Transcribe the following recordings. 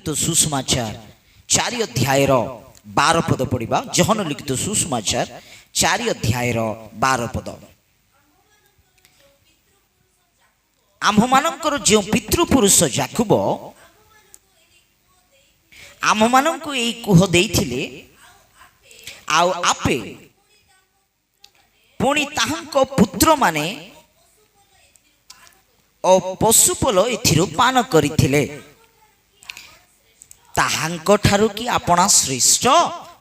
लिखित सुसमाचार 4 अध्याय 12 पद पढ़ा। जहन लिखित सुसमाचार 4 अध्याय 12 पद। आम्भमानंकर जो पितृपुरुष जाकुब आम्भमानंकु एई कुह देइथिले आउ आपे पुणी ताहांको पुत्र माने ओ पशुपल एथिरु पान करिथिले। ताहांको ठारु कि आपणा श्रेष्ठ।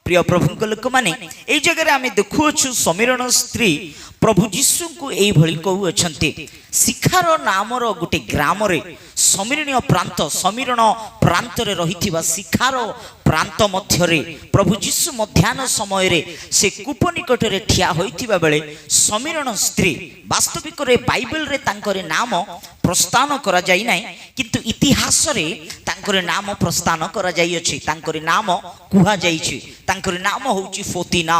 प्रिय प्रभुंक लोक माने एई जगह आमे देखुछु समीरण स्त्री प्रभु जीशु को एई भली कहू अछंती। शिखार नामर गोटे ग्राम रे समीरणीय प्रांत समीरण प्रांत रे रहिथिबा शिखार प्रांत मध्य रे प्रभु जीशु मध्याह्न समय रे से कूप निकट रे ठिया होइथिबा बेले समीरण स्त्री वास्तविक रे बाइबल रे तांकर नाम प्रस्थान करा जाई नाही, किंतु इतिहास रे तांकर नाम प्रस्थान करा जाई अछि। तांकर नाम कुहा जाई छि। तांकर नाम होउछि फोतिना।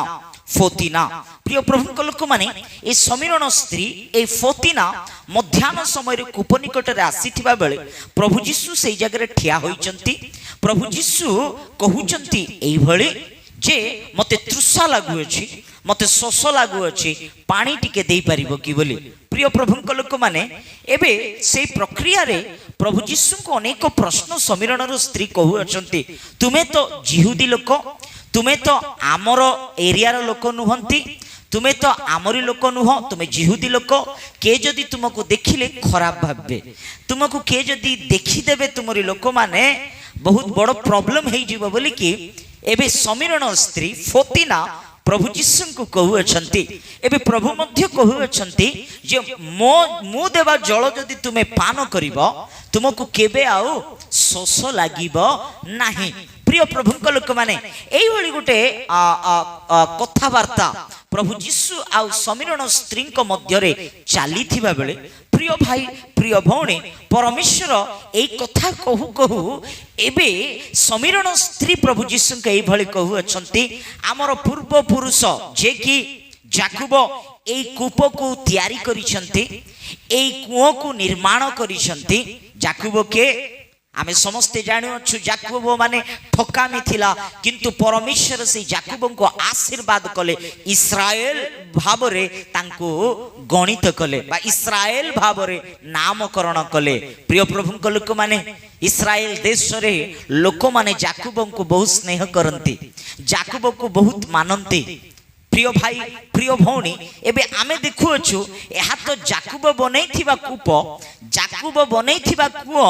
फोतिना प्रिय प्रभुंक लोक माने ए समीरण स्त्री ए फोतिना मध्याह्न समय रे कूप निकट रे आसीथिबा बेले प्रभु जीशु सेई जगह रे ठिया होइचंती। प्रभु जीशु कहउचंती एई भली जे मते तृषा लागु अछि, मते शोष लागु अछि, पानी टिके देई परिबो कि बोली। प्रिय प्रभुंक लोक माने एबे सेई प्रक्रिया रे प्रभु जीशु को अनेक प्रश्न समीरण रो स्त्री कहू अछंती। तुमे तो जिहुदी लोक, तुमे तो आमर एरियार लोक नुहंती, तुमे तो आमरी लोक नुह, तुमे जिहुदी लोक। के जदि तुमको देखिले खराब भाबे, तुमको के जदि देखिदेबे तुमरी लोक माने बहुत बड़ प्रॉब्लम हेई जिवो बोली कि एबे समीरण स्त्री फोतिना प्रभु जीशु को कहू अछंती। एबे प्रभु मध्य कहू अछंती जे मो देवा जल जदि तुमे पान करिवो तुमको केबे आउ शोष लागिबो नाही। प्रिय प्रभुंक लोक माने एई भली गोटे कथावार्ता प्रभु जीशु आउ समीरण स्त्री मध्य रे चाली थिबा बेले प्रिय भाई प्रिय भौणी परमेश्वर एई कथा कहू कहू एबे समीरण स्त्री प्रभु जीशु के एई भली कहू अछंती। आमर पूर्व पुरुष जे कि जाकुब एई कूप को तैयारी करिसंती, एई कुओं को निर्माण करिसंती। जाकुब के आमे समस्ते जानुछु जाकुब माने ठकामी थिला, किंतु परमेश्वर से जाकुब को आशीर्वाद कले, इस्राएल भाव रे तांको गणित कले बा इस्राएल भाव रे नामकरण कले। प्रिय प्रभुंक लोक माने इस्राएल देश रे लोक माने जाकुब को बहुत स्नेह करंती, जाकुब को बहुत मानंती। प्रिय भाई प्रिय भौणी एबे आमे देखुछु एहा तो जाकुब बनैथिबा कूप, जाकुब बनैथिबा कुओ।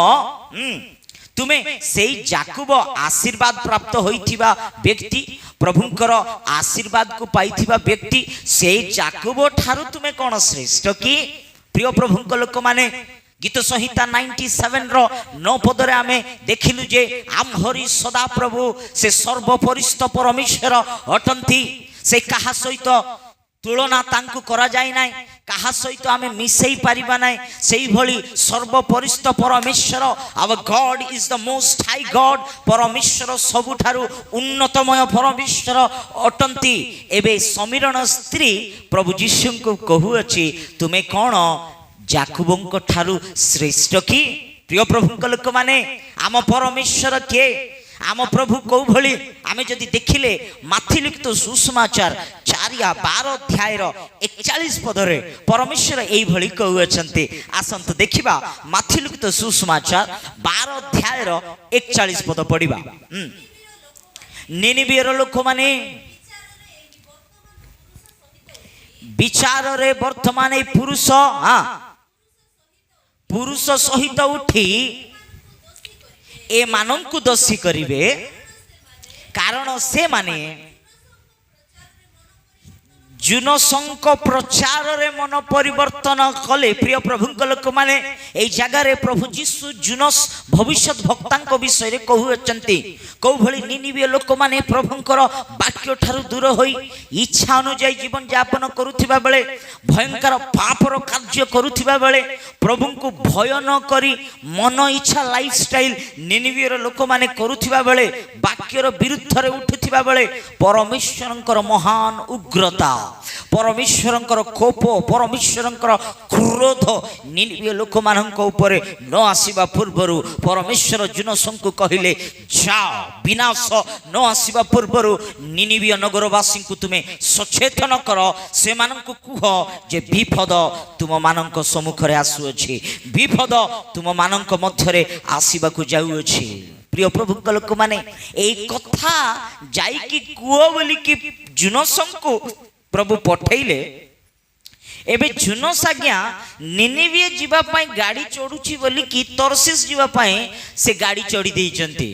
तुमे सेई जाकुब आशीर्वाद प्राप्त होइथिबा व्यक्ति, प्रभुंकर आशीर्वाद को पाइथिबा व्यक्ति, सेई जाकुब ठारू तुमे कोन श्रेष्ठ कि? प्रिय प्रभुंक लोक माने गीत संहिता 97 रो 9 पद रे आमे देखिलु जे आम्भरी सदा प्रभु से सर्वपरिस्थ परमेश्वर अटंती। से कहा सहित तुलना तांकु करा जाय नाय, कहा सहित आमे मिसेई परिबा नाय। सेई भली सर्वपरिस्थ परमेश्वर our God is the most high God. परमेश्वर सबुठारु उन्नतमय परमेश्वर अटंती। एबे समीरण स्त्री प्रभु जीशु को कहू अछि तुमे कोन जाकुबंक ठारु श्रेष्ठ कि? प्रिय प्रभुंक लोक माने आम परमेश्वर के, आम प्रभु कौ भली आमे जदि देखिले माथि लिखित सुसमाचार 4:12 अध्याय 41 पद रे परमेश्वर एई भली कहू अछंती। आसंत देखिबा माथि लिखित सुसमाचार 12 अध्याय 41 पद पढ़िबा। निनिबियर लोक माने विचार रे वर्तमान पुरुष पुरुष सहित उठी ए मानंकु दोषी करिवे, कारण से माने जुनसंक प्रचार रे मन परिवर्तन कले। प्रिय प्रभुंक लोक माने एई जगह रे प्रभु जीशु जुनस भविष्यत भक्तांक विषय रे कहू अछंती। कौ भली निनिबे लोक माने प्रभुंकर वाक्य ठारु दूर होई इच्छा अनुसार जीवन यापन करुथिबा बेले, भयंकर पापर कार्य करुथिबा बेले, प्रभुंकु भय न करी मन इच्छा लाइफस्टाइल निनिबे लोक माने करुथिबा बेले, वाक्यर विरुद्ध रे उठुथिबा କରୁଥିବା ବେଳେ ପରମେଶ୍ୱରଙ୍କର ମହାନ ଉଗ୍ରତା, ପରମେଶ୍ୱରଙ୍କର କୋପ, ପରମେଶ୍ୱରଙ୍କର କ୍ରୋଧ ନିନିବିୟ ଲୋକମାନଙ୍କ ଉପରେ ନ ଆସିବା ପୂର୍ବରୁ ପରମେଶ୍ୱର ଜୁନସଙ୍କୁ କହିଲେ ଯାଅ, ବିନାଶ ନ ଆସିବା ପୂର୍ବରୁ ନିନିବିୟ ନଗରବାସୀଙ୍କୁ ତୁମେ ସଚେତନ କର, ସେମାନଙ୍କୁ କୁହ ଯେ ବିପଦ ତୁମମାନଙ୍କ ସମ୍ମୁଖରେ ଆସୁଅଛି, ବିପଦ ତୁମମାନଙ୍କ ମଧ୍ୟରେ ଆସିବାକୁ ଯାଉଅଛି। ପ୍ରିୟ ପ୍ରଭୁଙ୍କ ଲୋକମାନେ, ଏଇ କଥା ଯାଇକି କୁହ ବୋଲିକି ଜୁନସଙ୍କୁ ପ୍ରଭୁ ପଠେଇଲେ। ଏବେ ଜୁନସ ଆଜ୍ଞା ନିନିବିଏ ଯିବା ପାଇଁ ଗାଡ଼ି ଚଢୁଛି ବୋଲିକି ତର୍ସିସ ଯିବା ପାଇଁ ସେ ଗାଡ଼ି ଚଢି ଦେଇଛନ୍ତି।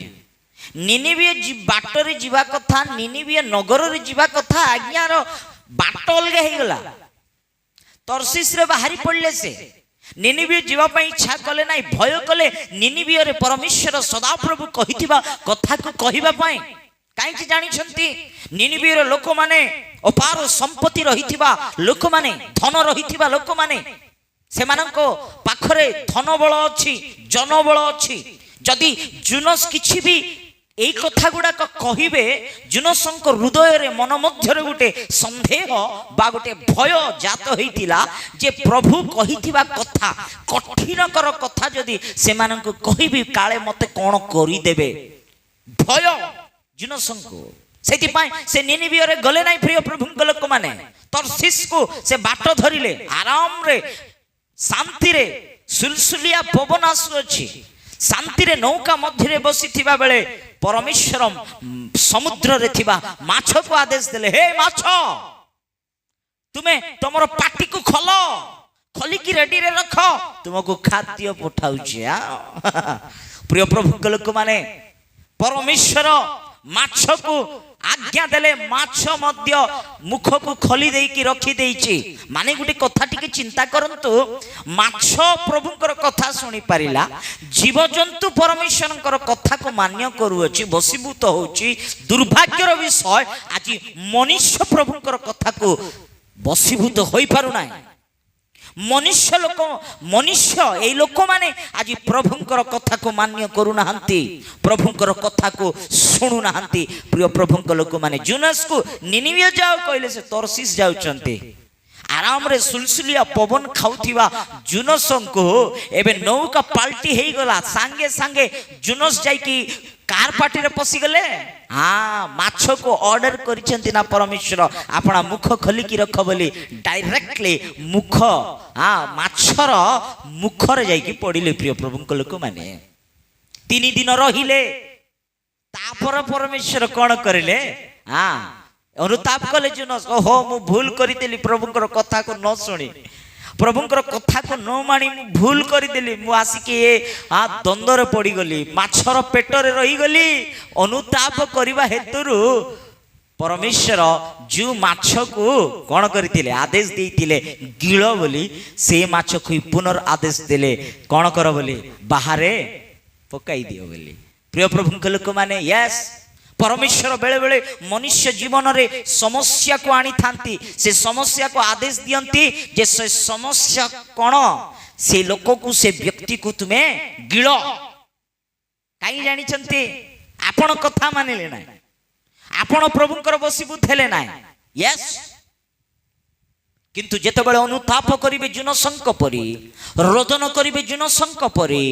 ନିନିବିଏ ବାଟରେ ଯିବା କଥା, ନିନିବିଏ ନଗରରେ ଯିବା କଥା, ଆଜ୍ଞାର ବାଟ ଅଲଗା ହେଇଗଲା। ତର୍ସିସରେ ବାହାରି ପଡ଼ିଲେ ସେ, ନିନିବିଏ ଯିବା ପାଇଁ ଇଚ୍ଛା କଲେ ନାହିଁ, ଭୟ କଲେ ନିନିବିୟରେ ପରମେଶ୍ୱର ସଦାପ୍ରଭୁ କହିଥିବା କଥାକୁ କହିବା ପାଇଁ। କାହିଁକି ଜାଣିଛନ୍ତି? ନିନିବିର ଲୋକମାନେ ଅପାର ସମ୍ପତ୍ତି ରହିଥିବା ଲୋକମାନେ, ଧନ ରହିଥିବା ଲୋକମାନେ, ସେମାନଙ୍କ ପାଖରେ ଧନ ବଳ ଅଛି, ଜନବଳ ଅଛି। ଯଦି ଜୁନସ କିଛି ବି এই কথা গুড়াক কহিবে, জুনসଙ୍କ হৃদୟରେ মন ମଧ୍ୟରେ গোটে সন্দেহ বা গোটে ভয় জাত হইতিলা যে প্রভু কহিଥିବା কথা, কঠিনকর কথা যদি সেমানଙ୍କୁ কহিবি কালে মতে কোন করি দেবে, ভয় জুনসଙ୍କୁ। ସେଥିପାଇଁ ସେ ନିନିବିୟରେ ଗଲେ ନାହିଁ। ପ୍ରିୟ ପ୍ରଭୁଙ୍କ ଲୋକମାନେ, ତର୍ସିସକୁ ସେ ବାଟ ଧରିଲେ ଆରାମରେ, ଶାନ୍ତିରେ। ସୁଲସୁଲିଆ ପବନ ଆସୁଅଛି, ଶାନ୍ତିରେ ନୌକା ମଧ୍ୟରେ ବସିଥିବା ବେଳେ ପରମେଶ୍ୱର ସମୁଦ୍ରରେ ଥିବା ମାଛକୁ ଆଦେଶ ଦେଲେ, ହେ ମାଛ, ତୁମେ ତମର ପାଟିକୁ ଖୋଲ, ଖୋଲିକି ରେଡିରେ ରଖ, ତୁମକୁ ଖାଦ୍ୟ ପଠାଉଛି। ପ୍ରିୟ ପ୍ରଭୁଙ୍କ ଲୋକମାନେ, ପରମେଶ୍ୱର ମାଛକୁ ଆଜ୍ଞା ଦେଲେ, ମାଛ ମଧ୍ୟ ମୁଖକୁ ଖୋଲି ଦେଇକି ରଖି ଦେଇଛି। ମାନେ ଗୋଟେ କଥା ଟିକେ ଚିନ୍ତା କରନ୍ତୁ, ମାଛ ପ୍ରଭୁଙ୍କର କଥା ଶୁଣି ପାରିଲା, ଜୀବଜନ୍ତୁ ପରମେଶ୍ୱରଙ୍କର କଥାକୁ ମାନ୍ୟ କରୁଅଛି, ବଶୀଭୂତ ହଉଛି। ଦୁର୍ଭାଗ୍ୟର ବିଷୟ, ଆଜି ମନୁଷ୍ୟ ପ୍ରଭୁଙ୍କର କଥାକୁ ବଶୀଭୂତ ହୋଇପାରୁନାହିଁ। ମନୁଷ୍ୟ ଲୋକ, ମନୁଷ୍ୟ ଏଇ ଲୋକମାନେ ଆଜି ପ୍ରଭୁଙ୍କର କଥାକୁ ମାନ୍ୟ କରୁନାହାନ୍ତି, ପ୍ରଭୁଙ୍କର କଥାକୁ ଶୁଣୁନାହାନ୍ତି। ପ୍ରିୟ ପ୍ରଭୁଙ୍କ ଲୋକମାନେ, ଜୁନସକୁ ନିନିବିଏ ଯାଅ କହିଲେ, ସେ ତର୍ସିସ ଯାଉଛନ୍ତି। ଆରାମରେ ସୁଲସୁଲିଆ ପବନ ଖାଉଥିବା ଜୁନସଙ୍କୁ ଏବେ ନୌକା ପାଲଟି ହେଇଗଲା। ସାଙ୍ଗେ ସାଙ୍ଗେ ଜୁନସ ଯାଇକି କାର ପାଟିରେ ପଶିଗଲେ। ମାଛକୁ ଅର୍ଡର କରିଛନ୍ତି ନା ପରମେଶ୍ୱର, ଆପଣ ମୁଖ ଖୋଲିକି ରଖ ବୋଲି ଡାଇରେକ୍ଟଲି ମୁଖ, ମାଛର ମୁଖରେ ଯାଇକି ପଡ଼ିଲେ। ପ୍ରିୟ ପ୍ରଭୁଙ୍କ ଲୋକମାନେ, 3 ଦିନ ରହିଲେ। ତାପରେ ପରମେଶ୍ୱର କଣ କରିଲେ? ଅନୁତାପ କଲେ ଜୁନସ, ଓହୋ ମୁଁ ଭୁଲ କରିଦେଲି, ପ୍ରଭୁଙ୍କର କଥାକୁ ନ ଶୁଣି, ପ୍ରଭୁଙ୍କର କଥାକୁ ନ ମାନି ମୁଁ ଭୁଲ କରିଦେଲି। ମୁଁ ଆସିକି ଏ ଦ୍ୱନ୍ଦ୍ୱରେ ପଡ଼ିଗଲି, ମାଛର ପେଟରେ ରହିଗଲି। ଅନୁତାପ କରିବା ହେତୁରୁ ପରମେଶ୍ୱର ଯେଉଁ ମାଛକୁ କଣ କରିଥିଲେ, ଆଦେଶ ଦେଇଥିଲେ ଗିଳ ବୋଲି, ସେ ମାଛକୁ ପୁନର ଆଦେଶ ଦେଲେ କଣ କର ବୋଲି, ବାହାରେ ପକାଇ ଦିଅ ବୋଲି। ପ୍ରିୟ ପ୍ରଭୁଙ୍କ ଲୋକମାନେ, ୟେସ୍, ପରମେଶ୍ୱର ବେଳେ ବେଳେ ମନୁଷ୍ୟ ଜୀବନରେ ସମସ୍ୟାକୁ ଆଣିଥାନ୍ତି। ସେ ସମସ୍ୟାକୁ ଆଦେଶ ଦିଅନ୍ତି ଯେ ସେ ସମସ୍ୟା କଣ, ସେ ଲୋକକୁ, ସେ ବ୍ୟକ୍ତିକୁ ତୁମେ ଗିଳ। କାହିଁ ଜାଣିଛନ୍ତି? ଆପଣ କଥା ମାନିଲେ ନାହିଁ, ଆପଣ ପ୍ରଭୁଙ୍କର ବଶୀଭୂତ ହେଲେ ନାହିଁ। ୟେସ୍, କିନ୍ତୁ ଯେତେବେଳେ ଅନୁତାପ କରିବେ ଜୁନସଙ୍କ ପରି, ରୋଦନ କରିବେ ଜୁନସଙ୍କ ପରି,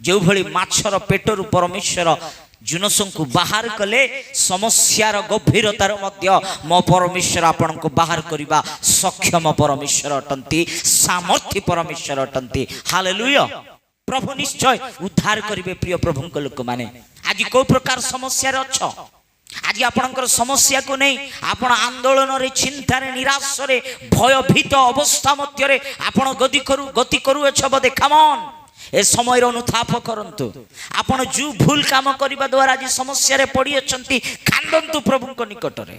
ଯେଉଁଭଳି ମାଛର ପେଟରୁ ପରମେଶ୍ୱର ଜୁନସଙ୍କୁ ବାହାର କଲେ, ସମସ୍ୟାର ଗଭୀରତାର ମଧ୍ୟ ମୋ ପରମେଶ୍ୱର ଆପଣଙ୍କୁ ବାହାର କରିବା ସକ୍ଷମ ପରମେଶ୍ୱର ଅଟନ୍ତି, ସାମର୍ଥ୍ୟ ପରମେଶ୍ୱର ଅଟନ୍ତି। ହାଲେଲୁୟା। ପ୍ରଭୁ ନିଶ୍ଚୟ ଉଦ୍ଧାର କରିବେ। ପ୍ରିୟ ପ୍ରଭୁଙ୍କ ଲୋକମାନେ, ଆଜି କୋଉ ପ୍ରକାର ସମସ୍ୟାରେ ଅଛ? ଆଜି ଆପଣଙ୍କର ସମସ୍ୟାକୁ ନେଇ ଆପଣ ଆନ୍ଦୋଳନରେ, ଚିନ୍ତାରେ, ନିରାଶରେ, ଭୟଭୀତ ଅବସ୍ଥା ମଧ୍ୟରେ ଆପଣ ଗତି କରୁଅଛ ବୋଧେ। କାମନ୍, ଏ ସମୟରେ ଅନୁତାପ କରନ୍ତୁ। ଆପଣ ଯେଉଁ ଭୁଲ କାମ କରିବା ଦ୍ୱାରା ଆଜି ସମସ୍ୟାରେ ପଡ଼ିଅଛନ୍ତି, କାନ୍ଦନ୍ତୁ ପ୍ରଭୁଙ୍କ ନିକଟରେ,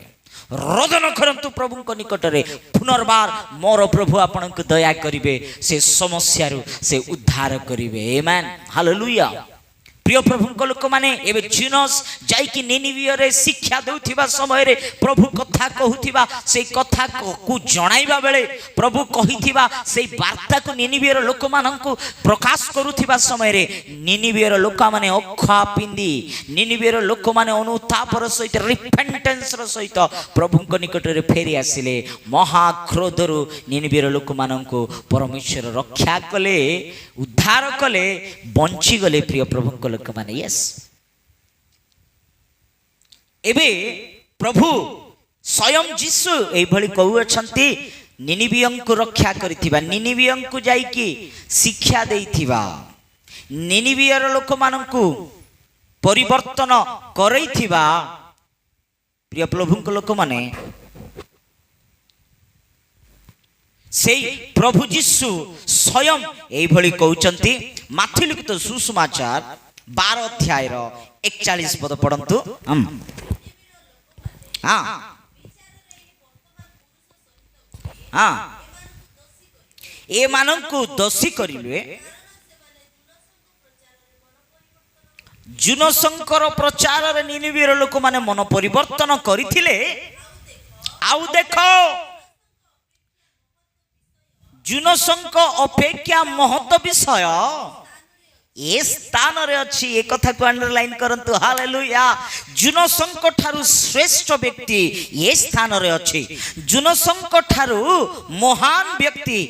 ରୋଦନ କରନ୍ତୁ ପ୍ରଭୁଙ୍କ ନିକଟରେ। ପୁନର୍ବାର ମୋର ପ୍ରଭୁ ଆପଣଙ୍କୁ ଦୟା କରିବେ, ସେ ସମସ୍ୟାରୁ ସେ ଉଦ୍ଧାର କରିବେ। ଆମେନ୍, ହାଲେଲୁୟା। प्रिय प्रभु लोक मैंने एवं जिनस जाइकी निनिवे शिक्षा देउथिबा समय रे प्रभु कथा कहूथिबा से कथा को जणाइबा बेले प्रभु कहिथिबा से वार्ता को निनिवेर लोक माननकु प्रकाश करूथिबा समय रे निनिवेर लोक माने अखा पिंदी निनिवेर लोक माने अनुतापर सहित रिपेंटेंस रो सहित प्रभु को निकट रे फेरी आसिले महाक्रोधरु निनिवेर लोक माननकु परमेश्वर रक्षा कले उद्धार कले बंची गले प्रिय प्रभु लोक माने यस एबे प्रभु स्वयं जीसु एई भली कहउछंती निनिबियंकु रक्षा करिथिबा निनिबियंकु जाईकी शिक्षा देइथिबा निनिबियर लोक माननकु परिवर्तन करैथिबा प्रिय प्रभु लोक माने सेई प्रभु जीसु स्वयं एई भली कहउछंती माथि लिखित सुसमाचार 12 अध्याय 41 पद पढ़ंतु हाँ हाँ ए मानंकु दोषी करिले जुनशंकर प्रचार रे निनिवेर लोक माने मन परिवर्तन करिथिले आउ देखो जुनशंक अपेक्षा महत्व विषय ए स्थान रे अछि ए कथा को अंडरलाइन करंतु हालेलुया जुनशंक ठारू श्रेष्ठ व्यक्ति ए स्थान रे अछि जुनशंक ठारू महान व्यक्ति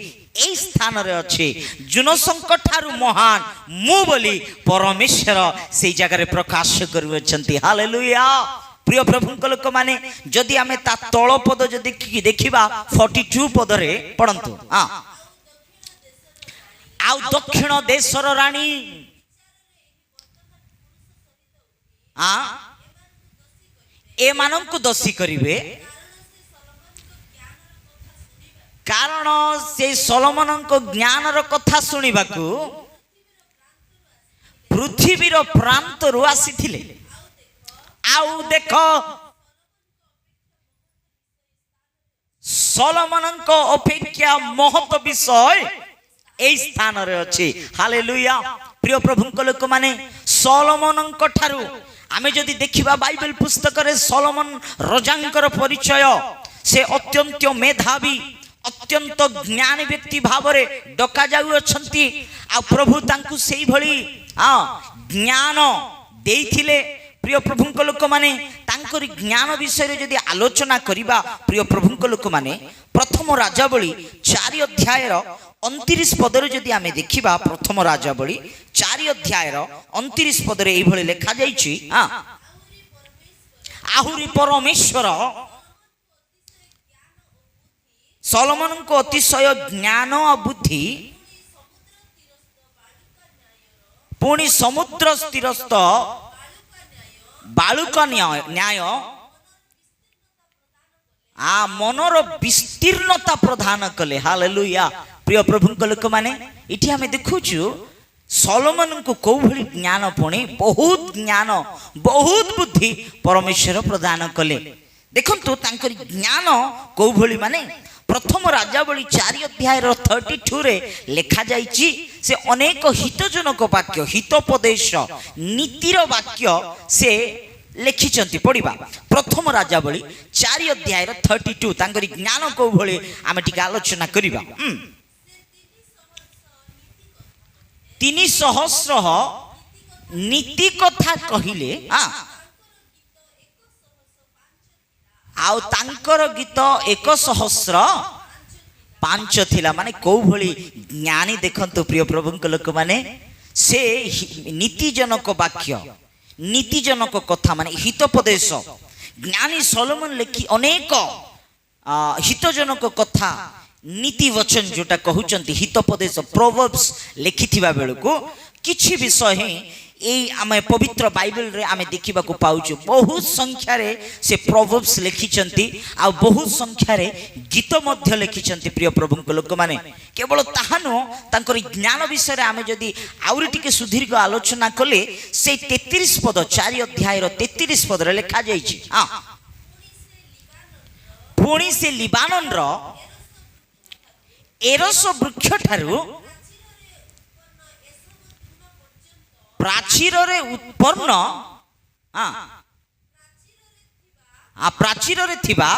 ए स्थान रे अछि जुनशंक ठारू महान मु बोली परमेश्वर से जगह रे प्रकाश करूछंती हालेलुया प्रिय प्रभु लोक माने जदि आमे ता तळ पद जदि देखिबा 42 पद रे पढ़ंतु हां आउ दक्षिण देशर रानी ए मानंकु दोषी करिवे कारण से सोलोमनंको ज्ञान रो कथा सुनिबाकू पृथ्वीर प्रांतरु आसीथिले आउ देखो सोलोमनंको अपेक्षा महत्व विषय ए स्थान रे अछि हालेलुया प्रिय प्रभु लोक माने सोलोमनंको ठारू आमे जदि देखिबा बाइबल पुस्तक रे सोलोमन राजांकर परिचय से अत्यंत मेधावी अत्यंत ज्ञानी व्यक्ति भाव रे डका जाउ अछंती आ प्रभु तांकु सेई भली ज्ञान देइथिले प्रिय प्रभु लोक माने तांकर ज्ञान विषय जदि आलोचना करिबा प्रिय प्रभु लोक माने प्रथम राजावली 4 अध्याय 29 पदर जदि आमे देखिबा प्रथम राजावली 4 अध्याय 29 पदरे एई भली लेखा जाईछि आहुरी परमेश्वर सोलोमन को अतिशय ज्ञान और बुद्धि पुणी समुद्र स्थिरस्थ बालुका न्याय मनर विस्तीर्णता प्रदान कले हालेलुया प्रिय प्रभु लोक माने इठी हमें देखुचु सोलोमन को कौ भली ज्ञान पुणी बहुत ज्ञान बहुत बुद्धि परमेश्वर प्रदान कले देखंतु तांकर ज्ञान कौ भली माने प्रथम राजावली 4 अध्याय 32 रे लेखा जाइछि से अनेक हितजनक वाक्य हितोपदेश नीतिर वाक्य से लिखिचंती पढ़िबा प्रथम राजावली 4 अध्याय 32 तांकर ज्ञान को भली आमे टिक आलोचना करिबा 300 नीति कथा कहिले आउ तांकर गीत 105 थिला माने को भली ज्ञानी देखंतु प्रिय प्रभु लोक माने से नीतिजनक वाक्य नीतिजनक कथा माने हितोपदेश ज्ञानी सोलोमन लेखि अनेक हितजनक कथा नीति वचन जोटा कहउचंती हितोपदेश प्रोवर्ब्स लिखिथिबा बेलको किछि विषय हे एई आमे पवित्र बाइबल रे आमे देखिबा को पाउछु बहुत संख्या रे से प्रोवर्ब्स लिखिचंती आ बहुत संख्या रे गीत मध्य लिखिचंती प्रिय प्रभु लोक माने केवल ताहानो तांकर ज्ञान विषय रे आमे जदी आउरी टिके सुदीर्घ आलोचना कले से 33 पद 4 अध्याय 33 पद रे लिखा जाईछि पुणी से लिबानन रो एरस वृक्ष ठारू ପ୍ରାଚୀରରେ ଉତ୍ପନ୍ନ ପ୍ରାଚୀରରେ ଥିବା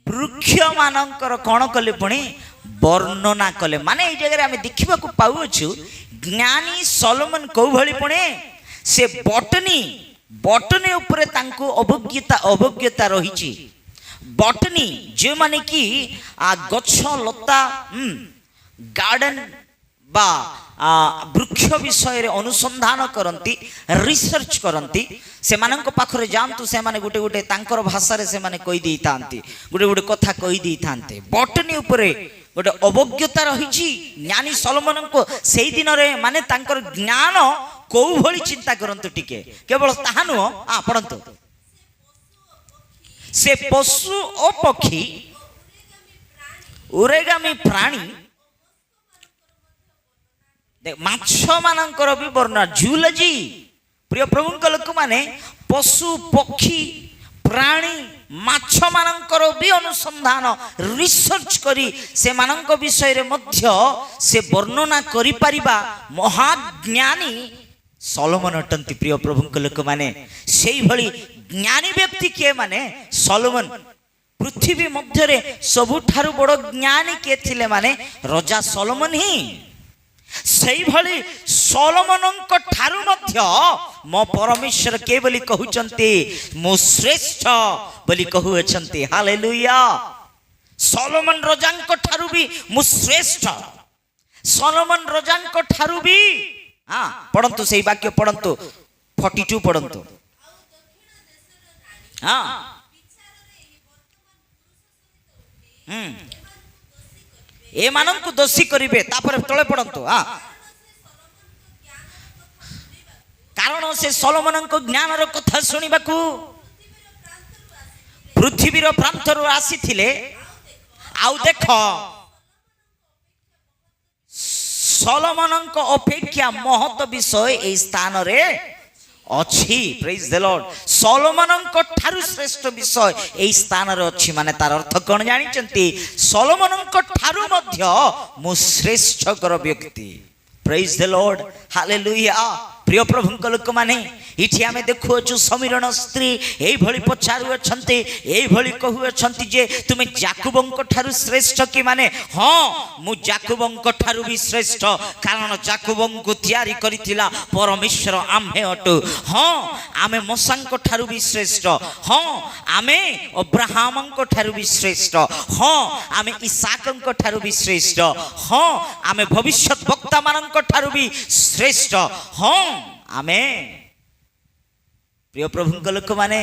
ବୃକ୍ଷ ମାନଙ୍କର କଣ କଲେ ପୁଣି ବର୍ଣ୍ଣନା କଲେ। ମାନେ ଏଇ ଜାଗାରେ ଆମେ ଦେଖିବାକୁ ପାଉଛୁ ଜ୍ଞାନୀ ସଲୋମନ କୋଉ ଭଳି ପୁଣି ସେ ବଟନୀ ଉପରେ ତାଙ୍କୁ ଅଭିଜ୍ଞତା ରହିଛି। ବଟନୀ ଯେଉଁମାନେ କି ଗଛ ଲତା ଗାର୍ଡେନ ବା ବୃକ୍ଷ ବିଷୟରେ ଅନୁସନ୍ଧାନ କରନ୍ତି, ରିସର୍ଚ୍ଚ କରନ୍ତି, ସେମାନଙ୍କ ପାଖରେ ଯାଆନ୍ତୁ, ସେମାନେ ଗୋଟେ ଗୋଟେ ତାଙ୍କର ଭାଷାରେ ସେମାନେ କହିଦେଇଥାନ୍ତି, ଗୋଟେ ଗୋଟେ କଥା କହିଦେଇଥାନ୍ତି। ବଟନୀ ଉପରେ ଗୋଟେ ଅବଜ୍ଞତା ରହିଛି ଜ୍ଞାନୀ ସଲୋମନଙ୍କୁ ସେଇ ଦିନରେ। ମାନେ ତାଙ୍କର ଜ୍ଞାନ କୋଉ ଭଳି ଚିନ୍ତା କରନ୍ତୁ ଟିକେ, କେବଳ ତାହା ନୁହଁ। ପଢନ୍ତୁ, ସେ ପଶୁ ଓ ପକ୍ଷୀ ଉରେଗାମୀ ପ୍ରାଣୀ ମାଛ ମାନଙ୍କର ବି ବର୍ଣ୍ଣନା, ଜୁଲୋଜି। ପ୍ରିୟ ପ୍ରଭୁଙ୍କ ଲୋକମାନେ ପଶୁ ପକ୍ଷୀ ପ୍ରାଣୀ ମାଛ ମାନଙ୍କର ବି ଅନୁସନ୍ଧାନ ରିସର୍ଚ୍ଚ କରି ସେମାନଙ୍କ ବିଷୟରେ ମଧ୍ୟ ସେ ବର୍ଣ୍ଣନା କରିପାରିବା ମହାଜ୍ଞାନୀ ସଲୋମନ ଅଟନ୍ତି। ପ୍ରିୟ ପ୍ରଭୁଙ୍କ ଲୋକମାନେ ସେଇଭଳି ଜ୍ଞାନୀ ବ୍ୟକ୍ତି କିଏ? ମାନେ ସଲୋମନ। ପୃଥିବୀ ମଧ୍ୟରେ ସବୁଠାରୁ ବଡ଼ ଜ୍ଞାନୀ କିଏ ଥିଲେ? ମାନେ ରଜା ସଲୋମନ ହିଁ। ସେଇଭଳି ସଲୋମନଙ୍କ ଠାରୁ ମଧ୍ୟ ମୋ ପରମେଶ୍ୱର କିଏ ବୋଲି କହୁଛନ୍ତି? ମୁଁ ଶ୍ରେଷ୍ଠ ବୋଲି କହୁଅଛନ୍ତି। ହାଲେଲୁୟା। ସଲୋମନ ରଜାଙ୍କ ଠାରୁ ବି ମୁଁ ଶ୍ରେଷ୍ଠ। ସଲୋମନ ରଜାଙ୍କ ଠାରୁ ବି ପଢନ୍ତୁ ସେଇ ବାକ୍ୟ ପଢନ୍ତୁ, 42 ପଢନ୍ତୁ। ଏମାନଙ୍କୁ ଦୋଷୀ କରିବେ। ତାପରେ ତଳେ ପଢନ୍ତୁ, କାରଣ ସେ ସଲୋମନଙ୍କ ଜ୍ଞାନର କଥା ଶୁଣିବାକୁ ପୃଥିବୀର ପ୍ରାନ୍ତରୁ ଆସିଥିଲେ। ଆଉ ଦେଖ, ସଲୋମନଙ୍କ ଅପେକ୍ଷା ମହତ ବିଷୟ ଏହି ସ୍ଥାନରେ ଅଛି। ପ୍ରେଜ ଦ ଲର୍ଡ। ସଲୋମନଙ୍କ ଠାରୁ ଶ୍ରେଷ୍ଠ ବିଷୟ ଏହି ସ୍ଥାନରେ ଅଛି। ମାନେ ତାର ଅର୍ଥ କଣ ଜାଣିଛନ୍ତି? ସଲୋମନଙ୍କ ଠାରୁ ମଧ୍ୟ ମୁଁ ଶ୍ରେଷ୍ଠକର ବ୍ୟକ୍ତି। ପ୍ରେଜ ଦ ଲର୍ଡ। ହାଲେଲୁୟା। ପ୍ରିୟ ପ୍ରଭୁଙ୍କ ଲୋକମାନେ ଏଠି ଆମେ ଦେଖୁଅଛୁ ସମୀରଣ ସ୍ତ୍ରୀ ଏଇଭଳି ପଚାରୁଅଛନ୍ତି, ଏଇଭଳି କହୁଅଛନ୍ତି ଯେ ତୁମେ ଯାକୁବଙ୍କ ଠାରୁ ଶ୍ରେଷ୍ଠ କି? ମାନେ ହଁ, ମୁଁ ଯାକୁବଙ୍କ ଠାରୁ ବି ଶ୍ରେଷ୍ଠ, କାରଣ ଯାକୁବଙ୍କୁ ତିଆରି କରିଥିଲା ପରମେଶ୍ୱର ଆମ୍ଭେ ଅଟୁ। ହଁ, ଆମେ ମୋସାଙ୍କ ଠାରୁ ବି ଶ୍ରେଷ୍ଠ। ହଁ, ଆମେ ଅବ୍ରାହାମଙ୍କ ଠାରୁ ବି ଶ୍ରେଷ୍ଠ। ହଁ, ଆମେ ଇସାକଙ୍କ ଠାରୁ ବି ଶ୍ରେଷ୍ଠ। ହଁ, ଆମେ ଭବିଷ୍ୟତ ବକ୍ତା ମାନଙ୍କ ଠାରୁ ବି ଶ୍ରେଷ୍ଠ। ହଁ, ଆମେ ପ୍ରିୟ ପ୍ରଭୁଙ୍କ ଲୋକମାନେ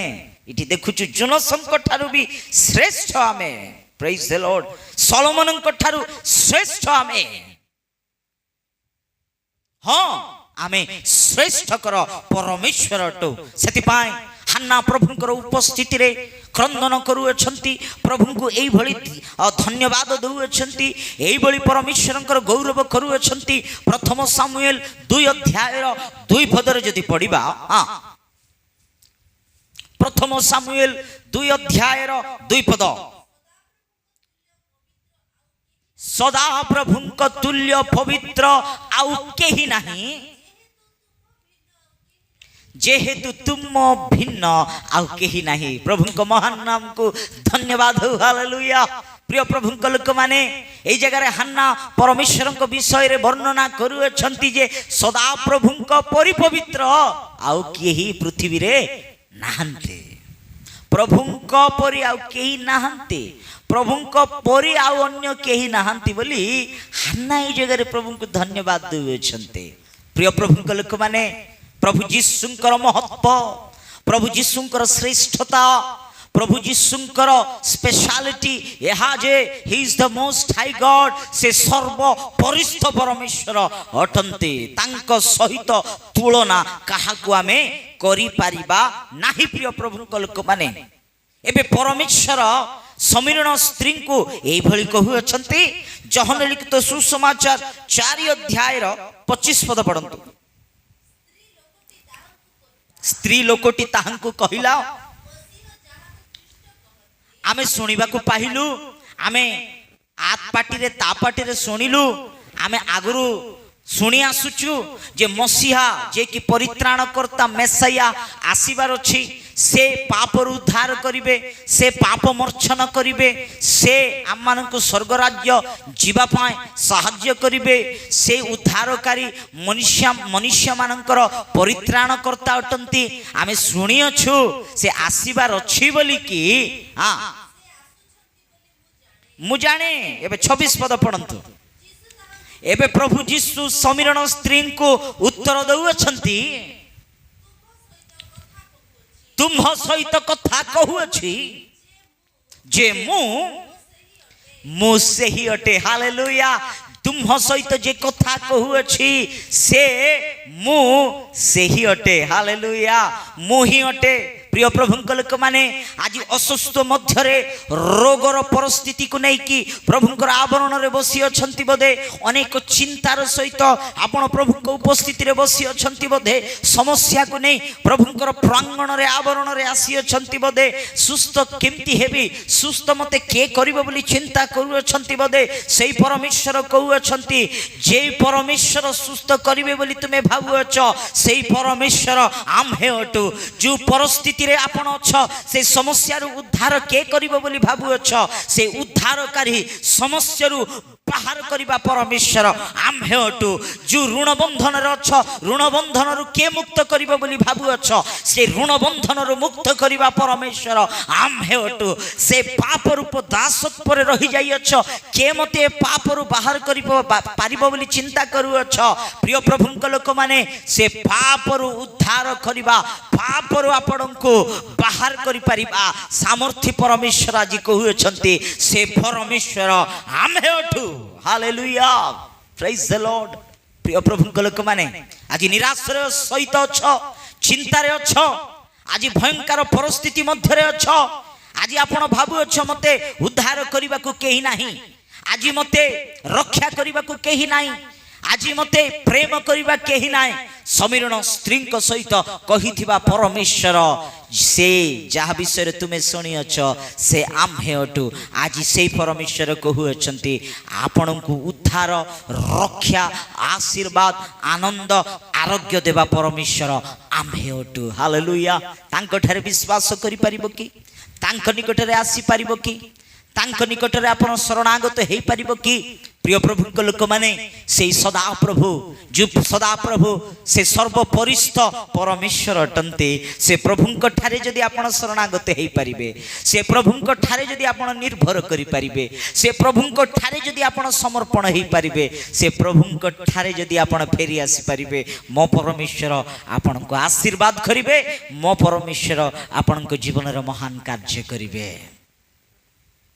ଏଠି ଦେଖୁଛୁ ଜୋନାସଙ୍କ ଠାରୁ ବି ଶ୍ରେଷ୍ଠ ଆମେ। ପ୍ରେଜ ଦ ଲର୍ଡ। ସଲୋମନଙ୍କ ଠାରୁ ଶ୍ରେଷ୍ଠ ଆମେ। ହଁ, ଆମେ ଶ୍ରେଷ୍ଠକର ପରମେଶ୍ୱର ଅଟୁ। ସେଥିପାଇଁ ହାନ୍ନା ପ୍ରଭୁଙ୍କର ଉପସ୍ଥିତିରେ କ୍ରନ୍ଦନ କରୁଅଛନ୍ତି, ପ୍ରଭୁଙ୍କୁ ଏଇଭଳି ଧନ୍ୟବାଦ ଦେଉଅଛନ୍ତି, ଏଇଭଳି ପରମେଶ୍ୱରଙ୍କର ଗୌରବ କରୁଅଛନ୍ତି। ପ୍ରଥମ ସାମୁଏଲ 2 ଅଧ୍ୟାୟର 2 ପଦରେ ଯଦି ପଢିବା, ପ୍ରଥମ ସାମୁଏଲ 2 ଅଧ୍ୟାୟର 2 ପଦ, ସଦା ପ୍ରଭୁଙ୍କ ତୁଲ୍ୟ ପବିତ୍ର ଆଉ କେହି ନାହିଁ, ଯେହେତୁ ତୁମ ଭିନ୍ନ ଆଉ କେହି ନାହିଁ। ପ୍ରଭୁଙ୍କ ମହାନ ନାମକୁ ଧନ୍ୟବାଦ। ହାଲେଲୁୟା। ପ୍ରିୟ ପ୍ରଭୁଙ୍କ ଲୋକମାନେ ଏଇ ଜାଗାରେ ହାନ୍ନା ପରମେଶ୍ୱରଙ୍କ ବିଷୟରେ ବର୍ଣ୍ଣନା କରୁଅଛନ୍ତି ଯେ ସଦା ପ୍ରଭୁଙ୍କ ପରି ପବିତ୍ର ଆଉ କେହି ପୃଥିବୀରେ ନାହାନ୍ତି। ପ୍ରଭୁଙ୍କ ପରି ଆଉ କେହି ନାହାନ୍ତି, ପ୍ରଭୁଙ୍କ ପରି ଆଉ ଅନ୍ୟ କେହି ନାହାନ୍ତି ବୋଲି ହାନ୍ନା ଏଇ ଜାଗାରେ ପ୍ରଭୁଙ୍କୁ ଧନ୍ୟବାଦ ଦେଉଅଛନ୍ତି। ପ୍ରିୟ ପ୍ରଭୁଙ୍କ ଲୋକମାନେ ପ୍ରଭୁ ଯୀଶୁଙ୍କର ମହତ୍ଵ, ପ୍ରଭୁ ଯୀଶୁଙ୍କର ଶ୍ରେଷ୍ଠତା, ପ୍ରଭୁ ଯୀଶୁଙ୍କର ସ୍ପେଶାଲିଟି ଏହା ଯେ ହି ଇଜ ଦ ମୋଷ୍ଟ ହାଇ ଗଡ୍। ସେ ସର୍ବ ପରିସ୍ଥ ପରମେଶ୍ୱର ଅଟନ୍ତି। ତାଙ୍କ ସହିତ ତୁଳନା କାହାକୁ ଆମେ କରିପାରିବା ନାହିଁ। ପ୍ରିୟ ପ୍ରଭୁଙ୍କ ଲୋକମାନେ ଏବେ ପରମେଶ୍ୱର ସମୀରଣ ସ୍ତ୍ରୀଙ୍କୁ ଏଇଭଳି କହୁଅଛନ୍ତି। ଯୋହନ ଲିଖିତ ସୁସମାଚାର 4 ଅଧ୍ୟାୟର 25 ପଦ ପଢନ୍ତୁ। ସ୍ତ୍ରୀ ଲୋକଟି ତାହାଙ୍କୁ କହିଲା, ଆମେ ଶୁଣିବାକୁ ପାଇଲୁ, ଆମେ आत पाटिरे ता पाटिरे शुणिलु आमे आगुरु शुणी आसुचु जे मसीहा जे कि परित्राण करता मेसाया आसीबार अछि से पापर उद्धार करिवे से पाप मोर्चन करिवे से आम मानकु स्वर्ग राज्य जीवा पाए साहाय्य करिवे से उद्धारकारी मनुष्य मानकर परित्राण करता अटंती आमे शुणी अछु से आसीबार अछि बोली कि हां मु जाने एबे 26 पद पढ़ंतु एबे प्रभु जीशु समीरण स्त्री को उत्तर दउछंती तुम सहित कथा कहूअछि जे मु सेही अटे हालेलुया तुम सहित जे कथा कहूअछि से मु सेही अटे हालेलुया मु ही अटे प्रिय प्रभुंक लोक माने आज असुस्थ मध्यरे रोगर परिस्थिति को नहीं कि प्रभुंकर आवरण रे बसी अछंती बोधे अनेक चिंतार सहित आपण प्रभुंक उपस्थिति रे बसी अछंती बोधे समस्या को नहीं प्रभुंकर प्रांगण रे आवरण रे आसी अछंती बोधे सुस्थ केमती हेबी सुस्थ मते के करिवो बोली चिंता करू अछंती बोधे सेही परमेश्वर कहू अछंती जे परमेश्वर सुस्थ करिवे बोली तुमे भाबु अछ सेही परमेश्वर आम्हे अटु जो परिस्थिति रे आपण अछ से समस्या रु उद्धार के करिवो बोली भाबु अछ से उद्धारकारी समस्या रु बाहर करिबा परमेश्वर आम्हे अटु जो ऋण बंधन रे अछ ऋण बंधन रु के मुक्त करिवो बोली भाबु अछ से ऋण बंधन रु मुक्त करिबा परमेश्वर आम्हे अटु से पाप रूप दासत्व रे रहि जाई अछ के मते पाप रु बाहर करिबो पारिबो बोली चिंता करू अछ प्रिय प्रभुंक लोक माने से पाप रु उद्धार करिबा पाप रु आपणको बाहर करि परिबा सामर्थ्य परमेश्वर आज कहू अछंती से परमेश्वर आम्हे अटु हालेलुया प्रेज द लॉर्ड प्रिय प्रभुंक लोक माने आज निराश सहित अछ चिंता रे अछ आज भयंकर परिस्थिति मध्य रे अछ आज आपण भाबु अछ मते उद्धार करिबा को केही नाही आज मते रक्षा करिबा को केही नाही आज मते प्रेम करिबा केही नाही समीरण स्त्री सहित कहिथिबा परमेश्वर से जहा विषय तुमे सुनी अछ से आम्हे अटु आज से परमेश्वर कहू अछंती आपनकु उद्धार रक्षा आशीर्वाद आनंद आरोग्य देवा परमेश्वर आम्हे अटु हालेलुया तांक ठारे विश्वास करि परिबो कि तांक निकट रे आसी परिबो कि तांक निकट रे आपण शरणागत हेई परिबो कि प्रिय प्रभुंक लोक माने से सदा प्रभु जो सदा प्रभु से सर्वपरिस्थ परमेश्वर अटंते से प्रभुंक ठारे जदि आपण शरणागत हेई परिबे से प्रभुंक ठारे जदि आपण निर्भर करि परिबे से प्रभुंक ठारे जदि आपण समर्पण हेई परिबे से प्रभुंक ठारे जदि आपण फेरी आसी परिबे मो परमेश्वर आपनको आशीर्वाद करिवे मो परमेश्वर आपनको जीवन रे महान कार्य करिवे।